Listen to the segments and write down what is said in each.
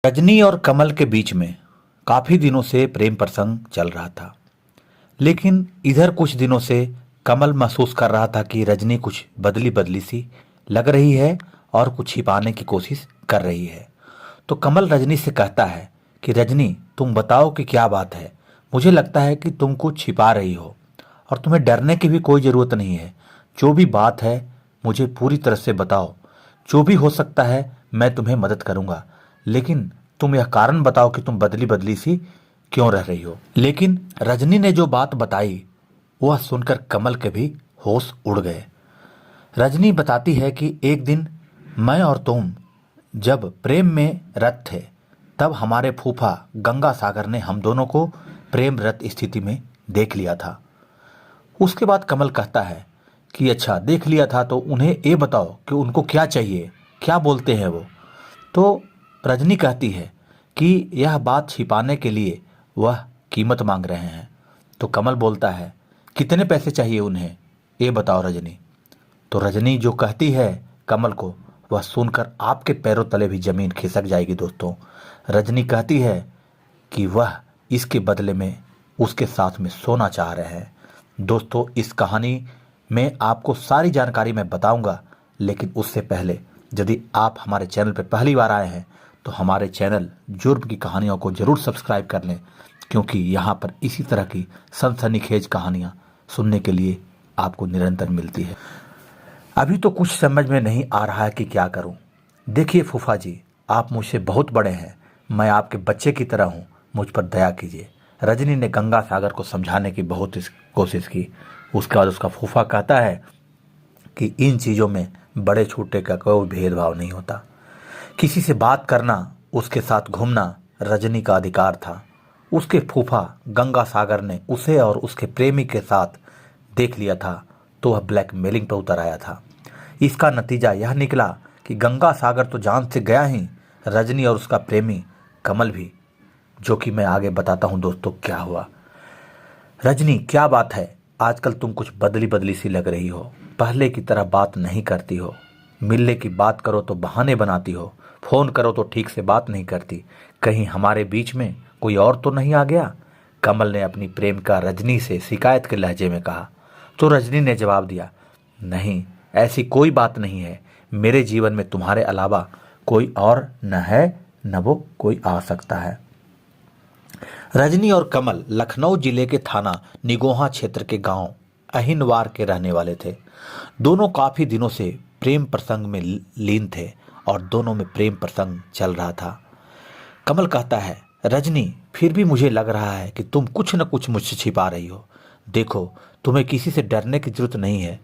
रजनी और कमल के बीच में काफी दिनों से प्रेम प्रसंग चल रहा था। लेकिन इधर कुछ दिनों से कमल महसूस कर रहा था कि रजनी कुछ बदली बदली सी लग रही है और कुछ छिपाने की कोशिश कर रही है। तो कमल रजनी से कहता है कि रजनी, तुम बताओ कि क्या बात है। मुझे लगता है कि तुम कुछ छिपा रही हो और तुम्हें डरने की भी कोई ज़रूरत नहीं है। जो भी बात है मुझे पूरी तरह से बताओ। जो भी हो सकता है मैं तुम्हें मदद करूंगा, लेकिन तुम यह कारण बताओ कि तुम बदली बदली सी क्यों रह रही हो। लेकिन रजनी ने जो बात बताई वह सुनकर कमल के भी होश उड़ गए। रजनी बताती है कि एक दिन मैं और तुम जब प्रेम में रत थे, तब हमारे फूफा गंगा सागर ने हम दोनों को प्रेम रत स्थिति में देख लिया था। उसके बाद कमल कहता है कि अच्छा, देख लिया था तो उन्हें ये बताओ कि उनको क्या चाहिए, क्या बोलते हैं वो। तो रजनी कहती है कि यह बात छिपाने के लिए वह कीमत मांग रहे हैं। तो कमल बोलता है, कितने पैसे चाहिए उन्हें, ये बताओ रजनी। तो रजनी जो कहती है कमल को, वह सुनकर आपके पैरों तले भी जमीन खिसक जाएगी दोस्तों। रजनी कहती है कि वह इसके बदले में उसके साथ में सोना चाह रहे हैं। दोस्तों, इस कहानी में आपको सारी जानकारी मैं बताऊंगा, लेकिन उससे पहले यदि आप हमारे चैनल पर पहली बार आए हैं तो हमारे चैनल जुर्म की कहानियों को जरूर सब्सक्राइब कर लें, क्योंकि यहाँ पर इसी तरह की सनसनीखेज कहानियाँ सुनने के लिए आपको निरंतर मिलती है। अभी तो कुछ समझ में नहीं आ रहा है कि क्या करूं। देखिए फूफा जी, आप मुझसे बहुत बड़े हैं, मैं आपके बच्चे की तरह हूं, मुझ पर दया कीजिए। रजनी ने गंगा सागर को समझाने की बहुत कोशिश की। उसके बाद उसका फूफा कहता है कि इन चीज़ों में बड़े छोटे का कोई भेदभाव नहीं होता। किसी से बात करना, उसके साथ घूमना रजनी का अधिकार था। उसके फूफा गंगा सागर ने उसे और उसके प्रेमी के साथ देख लिया था, तो वह ब्लैकमेलिंग पर उतर आया था। इसका नतीजा यह निकला कि गंगा सागर तो जान से गया ही, रजनी और उसका प्रेमी कमल भी, जो कि मैं आगे बताता हूं दोस्तों क्या हुआ। रजनी, क्या बात है, आजकल तुम कुछ बदली बदली सी लग रही हो। पहले की तरह बात नहीं करती हो। मिलने की बात करो तो बहाने बनाती हो, फोन करो तो ठीक से बात नहीं करती। कहीं हमारे बीच में कोई और तो नहीं आ गया? कमल ने अपनी प्रेम का रजनी से शिकायत के लहजे में कहा। तो रजनी ने जवाब दिया, नहीं, ऐसी कोई बात नहीं है। मेरे जीवन में तुम्हारे अलावा कोई और न है, न वो कोई आ सकता है। रजनी और कमल लखनऊ जिले के थाना निगोहा क्षेत्र के गांव अहिनवार के रहने वाले थे। दोनों काफी दिनों से प्रेम प्रसंग में लीन थे और दोनों में प्रेम प्रसंग चल रहा था। कमल कहता है, रजनी, फिर भी मुझे लग रहा है कि तुम कुछ न कुछ मुझसे छिपा रही हो। देखो, तुम्हें किसी से डरने की जरूरत नहीं है।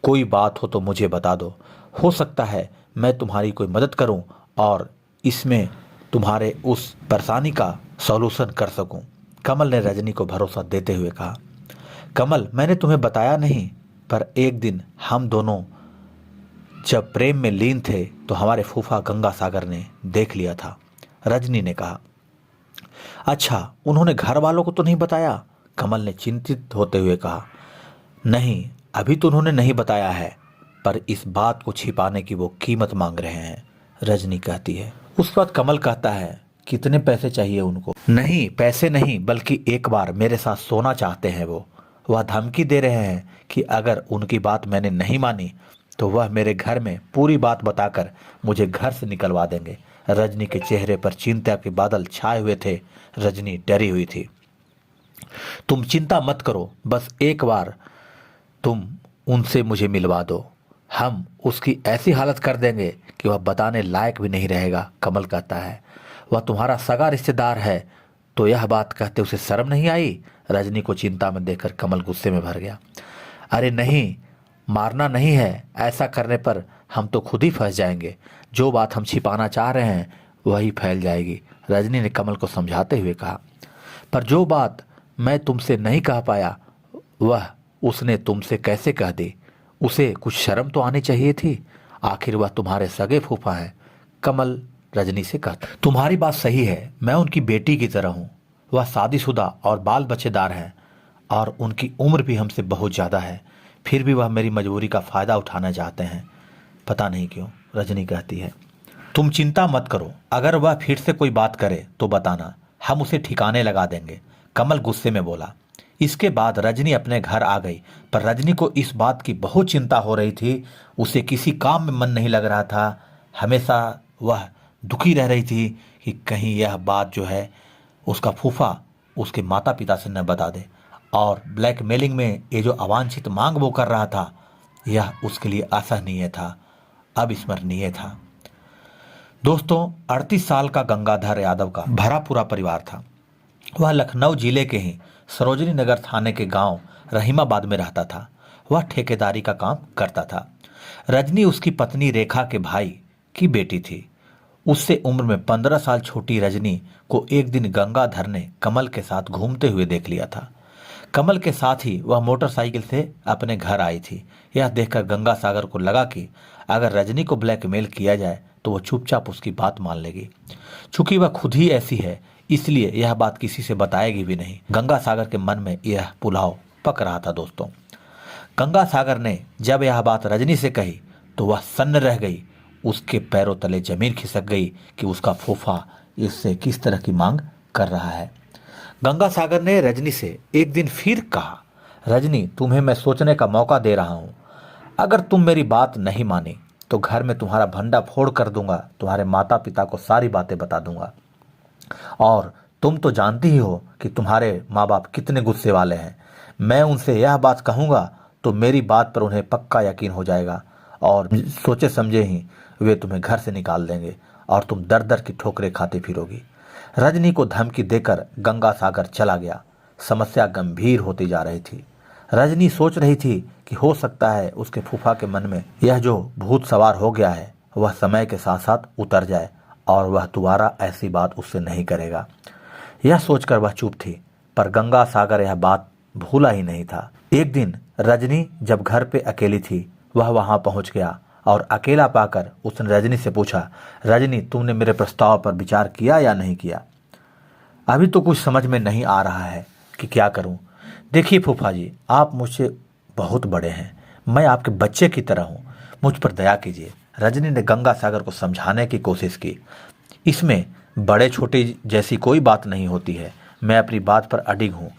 कोई बात हो तो मुझे बता दो। हो सकता है मैं तुम्हारी कोई मदद करूं और इसमें तुम्हारे उस परेशानी का सॉल्यूशन कर सकूं। कमल ने रजनी को भरोसा देते हुए कहा। कमल, मैंने तुम्हें बताया नहीं, पर एक दिन हम दोनों जब प्रेम में लीन थे तो हमारे फूफा गंगा सागर ने देख लिया था। रजनी ने कहा। अच्छा, उन्होंने घर वालों को तो नहीं बताया? कमल ने चिंतित होते हुए कहा। नहीं, अभी तो उन्होंने नहीं बताया है, पर इस बात को छिपाने की वो कीमत मांग रहे हैं, रजनी कहती है। उसके बाद कमल कहता है, कितने पैसे चाहिए उनको? नहीं, पैसे नहीं, बल्कि एक बार मेरे साथ सोना चाहते हैं वो। वह धमकी दे रहे हैं कि अगर उनकी बात मैंने नहीं मानी तो वह मेरे घर में पूरी बात बताकर मुझे घर से निकलवा देंगे। रजनी के चेहरे पर चिंता के बादल छाए हुए थे। रजनी डरी हुई थी। तुम चिंता मत करो, बस एक बार तुम उनसे मुझे मिलवा दो। हम उसकी ऐसी हालत कर देंगे कि वह बताने लायक भी नहीं रहेगा। कमल कहता है, वह तुम्हारा सगा रिश्तेदार है, तो यह बात कहते उसे शर्म नहीं आई? रजनी को चिंता में देखकर कमल गुस्से में भर गया। अरे नहीं, मारना नहीं है, ऐसा करने पर हम तो खुद ही फंस जाएंगे। जो बात हम छिपाना चाह रहे हैं वही फैल जाएगी, रजनी ने कमल को समझाते हुए कहा। पर जो बात मैं तुमसे नहीं कह पाया वह उसने तुमसे कैसे कह दी? उसे कुछ शर्म तो आनी चाहिए थी, आखिर वह तुम्हारे सगे फूफा है। कमल रजनी से कहता, तुम्हारी बात सही है, मैं उनकी बेटी की तरह हूँ। वह शादीशुदा और बाल बच्चेदार हैं। और उनकी उम्र भी हमसे बहुत ज़्यादा है, फिर भी वह मेरी मजबूरी का फ़ायदा उठाना चाहते हैं, पता नहीं क्यों। रजनी कहती है, तुम चिंता मत करो, अगर वह फिर से कोई बात करे तो बताना, हम उसे ठिकाने लगा देंगे। कमल गुस्से में बोला। इसके बाद रजनी अपने घर आ गई, पर रजनी को इस बात की बहुत चिंता हो रही थी। उसे किसी काम में मन नहीं लग रहा था। हमेशा वह दुखी रह रही थी कि कहीं यह बात जो है उसका फूफा उसके माता पिता से न बता दे, और ब्लैकमेलिंग में ये जो अवांछित मांग वो कर रहा था यह उसके लिए असहनीय था, अविस्मरणीय था। दोस्तों, 38 साल का गंगाधर यादव का भरा पूरा परिवार था। वह लखनऊ जिले के ही सरोजनी नगर थाने के गांव रहीमाबाद में रहता था। वह ठेकेदारी का काम करता था। रजनी उसकी पत्नी रेखा के भाई की बेटी थी। उससे उम्र में 15 साल छोटी रजनी को एक दिन गंगाधर ने कमल के साथ घूमते हुए देख लिया था। कमल के साथ ही वह मोटरसाइकिल से अपने घर आई थी। यह देखकर गंगा सागर को लगा कि अगर रजनी को ब्लैकमेल किया जाए तो वह चुपचाप उसकी बात मान लेगी। चूंकि वह खुद ही ऐसी है, इसलिए यह बात किसी से बताएगी भी नहीं। गंगा सागर के मन में यह पुलाव पक रहा था। दोस्तों, गंगा सागर ने जब यह बात रजनी से कही तो वह सन्न रह गई। उसके पैरों तले जमीन खिसक गई कि उसका फूफा इससे किस तरह की मांग कर रहा है। गंगा सागर ने रजनी से एक दिन फिर कहा, रजनी, तुम्हें मैं सोचने का मौका दे रहा हूं। अगर तुम मेरी बात नहीं मानी तो घर में तुम्हारा भंडा फोड़ कर दूंगा, तुम्हारे माता पिता को सारी बातें बता दूंगा। और तुम तो जानती ही हो कि तुम्हारे माँ बाप कितने गुस्से वाले हैं। मैं उनसे यह बात कहूँगा तो मेरी बात पर उन्हें पक्का यकीन हो जाएगा और सोचे समझे ही वे तुम्हें घर से निकाल देंगे और तुम दर दर की ठोकरें खाती फिरोगी। रजनी को धमकी देकर गंगा सागर चला गया। समस्या गंभीर होती जा रही थी। रजनी सोच रही थी कि हो सकता है उसके फूफा के मन में यह जो भूत सवार हो गया है वह समय के साथ साथ उतर जाए और वह दोबारा ऐसी बात उससे नहीं करेगा। यह सोचकर वह चुप थी, पर गंगा सागर यह बात भूला ही नहीं था। एक दिन रजनी जब घर पे अकेली थी, वह वहां पहुंच गया और अकेला पाकर उसने रजनी से पूछा, रजनी, तुमने मेरे प्रस्ताव पर विचार किया या नहीं किया? अभी तो कुछ समझ में नहीं आ रहा है कि क्या करूं। देखिए फूफा जी, आप मुझसे बहुत बड़े हैं, मैं आपके बच्चे की तरह हूं, मुझ पर दया कीजिए। रजनी ने गंगा सागर को समझाने की कोशिश की। इसमें बड़े छोटे जैसी कोई बात नहीं होती है, मैं अपनी बात पर अडिग हूँ।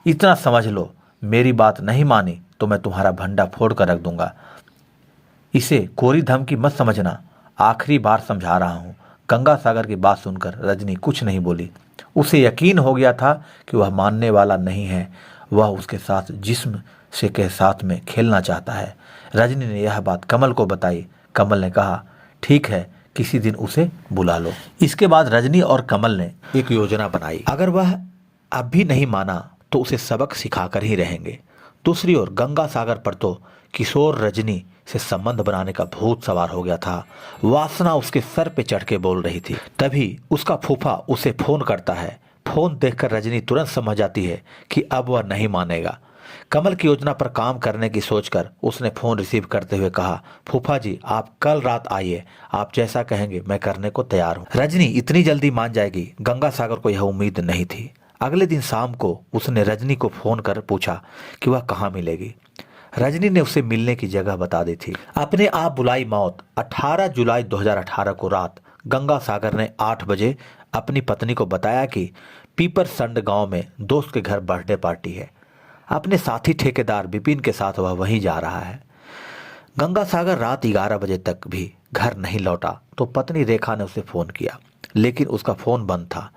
इतना समझ लो, मेरी बात नहीं मानी तो मैं तुम्हारा भंडा फोड़ कर रख दूंगा। इसे कोरी धमकी मत समझना, आखिरी बार समझा रहा हूँ। गंगा सागर की बात सुनकर रजनी कुछ नहीं बोली। उसे यकीन हो गया था कि वह मानने वाला नहीं है, वह उसके साथ जिस्म से के साथ में खेलना चाहता है। रजनी ने यह बात कमल को बताई। कमल ने कहा, ठीक है, किसी दिन उसे बुला लो। इसके बाद रजनी और कमल ने एक योजना बनाई। अगर वह अब भी नहीं माना तो उसे सबक सिखाकर ही रहेंगे। दूसरी ओर गंगा सागर पर तो किशोर रजनी से संबंध बनाने का भूत सवार हो गया था। वासना उसके सर पे चढ़ के बोल रही थी। तभी उसका फूफा उसे फोन करता है। फोन देखकर रजनी तुरंत समझ जाती है कि अब वह नहीं मानेगा। कमल की योजना पर काम करने की सोचकर उसने फोन रिसीव करते हुए कहा, फूफा जी, आप कल रात आइए, आप जैसा कहेंगे मैं करने को तैयार हूँ। रजनी इतनी जल्दी मान जाएगी, गंगा सागर को यह उम्मीद नहीं थी। अगले दिन शाम को उसने रजनी को फोन कर पूछा कि वह कहाँ मिलेगी। रजनी ने उसे मिलने की जगह बता दी थी। अपने आप बुलाई मौत। 18 जुलाई 2018 को रात गंगा सागर ने 8 बजे अपनी पत्नी को बताया कि पीपर संड गांव में दोस्त के घर बर्थडे पार्टी है। अपने साथी ठेकेदार विपिन के साथ वह वहीं जा रहा है। गंगा सागर रात 11 बजे तक भी घर नहीं लौटा तो पत्नी रेखा ने उसे फोन किया, लेकिन उसका फोन बंद था।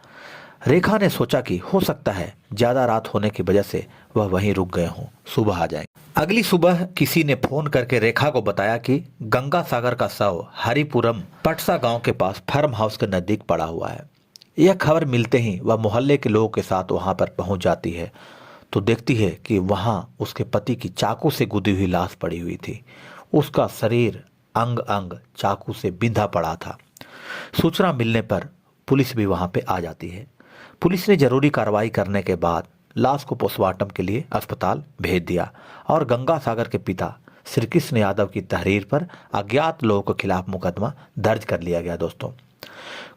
रेखा ने सोचा कि हो सकता है ज्यादा रात होने की वजह से वह वहीं रुक गए हों, सुबह आ जाएंगे। अगली सुबह किसी ने फोन करके रेखा को बताया कि गंगा सागर का शव हरिपुरम पटसा गांव के पास फार्म हाउस के नजदीक पड़ा हुआ है। यह खबर मिलते ही वह मोहल्ले के लोगों के साथ वहां पर पहुंच जाती है तो देखती है कि वहां उसके पति की चाकू से गुदी हुई लाश पड़ी हुई थी। उसका शरीर अंग अंग चाकू से बिंधा पड़ा था। सूचना मिलने पर पुलिस भी वहां पे आ जाती है। पुलिस ने जरूरी कार्रवाई करने के बाद लाश को पोस्टमार्टम के लिए अस्पताल भेज दिया और गंगा सागर के पिता श्री कृष्ण यादव की तहरीर पर अज्ञात लोगों के खिलाफ मुकदमा दर्ज कर लिया गया। दोस्तों,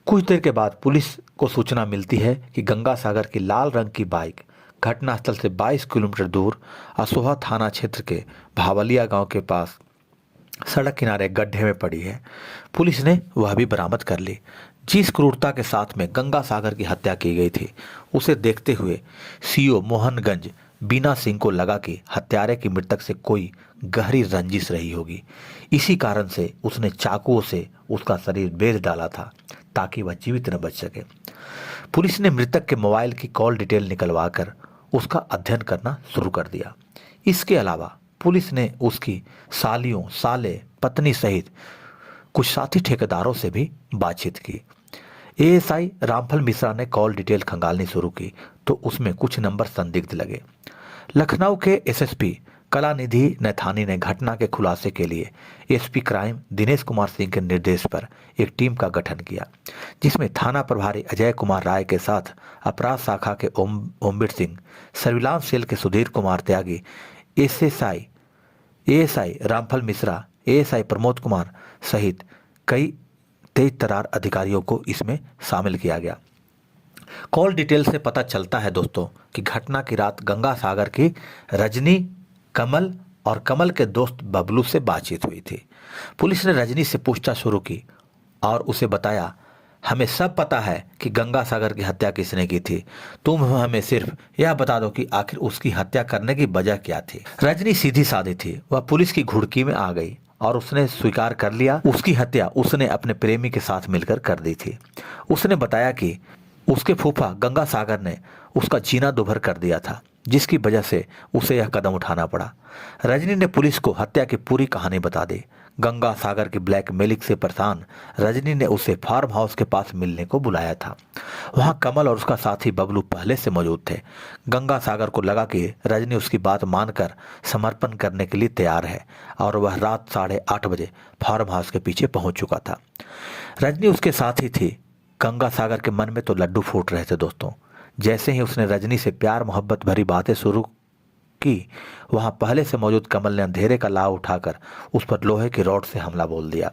कुछ देर के बाद पुलिस को सूचना मिलती है कि गंगा सागर की लाल रंग की बाइक घटनास्थल से 22 किलोमीटर दूर असोहा थाना क्षेत्र के भावलिया गांव के पास सड़क किनारे गड्ढे में पड़ी है। पुलिस ने वह भी बरामद कर ली। जिस क्रूरता के साथ में गंगा सागर की हत्या की गई थी, उसे देखते हुए सीओ मोहनगंज बीना सिंह को लगा कि हत्यारे की मृतक से कोई गहरी रंजिश रही होगी। इसी कारण से उसने चाकुओं से उसका शरीर बेध डाला था ताकि वह जीवित न बच सके। पुलिस ने मृतक के मोबाइल की कॉल डिटेल निकलवाकर उसका अध्ययन करना शुरू कर दिया। इसके अलावा पुलिस ने उसकी सालियों, साले, पत्नी सहित कुछ साथी ठेकेदारों से भी बातचीत की। एएसआई रामफल मिश्रा ने कॉल डिटेल खंगालनी शुरू की तो उसमें कुछ नंबर संदिग्ध लगे। लखनऊ के एसएसपी कलानिधि नैथानी ने घटना के खुलासे के लिए एसपी क्राइम दिनेश कुमार सिंह के निर्देश पर एक टीम का गठन किया, जिसमें थाना प्रभारी अजय कुमार राय के साथ अपराध शाखा के ओमबीर सिंह, सर्विलांस सेल के सुधीर कुमार त्यागी, एएसआई रामफल मिश्रा, एएसआई प्रमोद कुमार सहित कई तेज तरार अधिकारियों को इसमें शामिल किया गया। कॉल डिटेल से पता चलता है दोस्तों कि घटना की रात गंगा सागर की रजनी, कमल और कमल के दोस्त बबलू से बातचीत हुई थी। पुलिस ने रजनी से पूछताछ शुरू की और उसे बताया, हमें सब पता है कि गंगा सागर की हत्या किसने की थी, तुम हमें सिर्फ यह बता दो कि आखिर उसकी हत्या करने की वजह क्या थी। रजनी सीधी सादी थी, वह पुलिस की घुड़की में आ गई और उसने स्वीकार कर लिया उसकी हत्या उसने अपने प्रेमी के साथ मिलकर कर दी थी। उसने बताया कि उसके फूफा गंगा सागर ने उसका जीना दुभर कर दिया था, जिसकी वजह से उसे यह कदम उठाना पड़ा। रजनी ने पुलिस को हत्या की पूरी कहानी बता दी। गंगा सागर की ब्लैकमेलिंग से परेशान रजनी ने उसे फार्म हाउस के पास मिलने को बुलाया था। वहां कमल और उसका साथी बबलू पहले से मौजूद थे। गंगा सागर को लगा कि रजनी उसकी बात मानकर समर्पण करने के लिए तैयार है और वह रात 8:30 बजे फार्म हाउस के पीछे पहुंच चुका था। रजनी उसके साथ ही थी। गंगा सागर के मन में तो लड्डू फूट रहे थे दोस्तों। जैसे ही उसने रजनी से प्यार मोहब्बत भरी बातें शुरू की, वहां पहले से मौजूद कमल ने अंधेरे का लाव उठाकर उस पर लोहे की रॉड से हमला बोल दिया।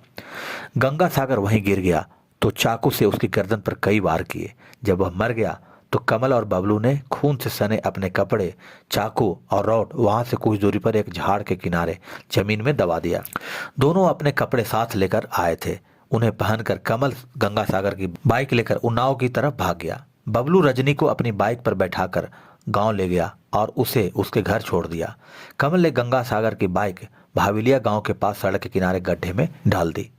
गंगा सागर वहीं गिर गया तो चाकू से उसकी गर्दन पर कई वार किए। जब वह मर गया तो कमल और बबलू ने खून से सने अपने कपड़े, चाकू और रॉड वहां से कुछ दूरी पर एक झाड़ के किनारे जमीन में दबा दिया। दोनों अपने कपड़े साथ लेकर आए थे। उन्हें पहनकर कमल गंगा सागर की बाइक लेकर उन्नाव की तरफ भाग गया। बबलू रजनी को अपनी बाइक पर बैठाकर गांव ले गया और उसे उसके घर छोड़ दिया। कमल ने गंगा सागर की बाइक भाविलिया गांव के पास सड़क के किनारे गड्ढे में डाल दी,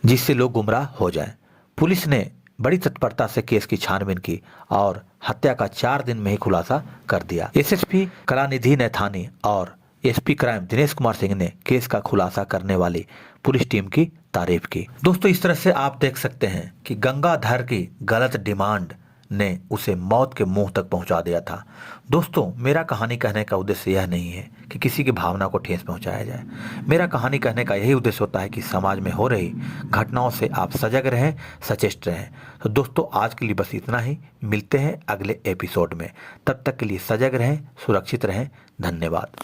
जिससे लोग गुमराह हो जाएं। पुलिस ने बड़ी तत्परता से केस की छानबीन की और हत्या का 4 दिन में ही खुलासा कर दिया। एसएसपी कलानिधि नैथानी और एसपी क्राइम दिनेश कुमार सिंह ने केस का खुलासा करने वाली पुलिस टीम की तारीफ की। दोस्तों, इस तरह से आप देख सकते हैं कि गंगाधर की गलत डिमांड ने उसे मौत के मुंह तक पहुंचा दिया था। दोस्तों, मेरा कहानी कहने का उद्देश्य यह नहीं है कि किसी की भावना को ठेस पहुंचाया जाए। मेरा कहानी कहने का यही उद्देश्य होता है कि समाज में हो रही घटनाओं से आप सजग रहें, सचेत रहें। तो दोस्तों, आज के लिए बस इतना ही। मिलते हैं अगले एपिसोड में। तब तक के लिए सजग रहें, सुरक्षित रहें। धन्यवाद।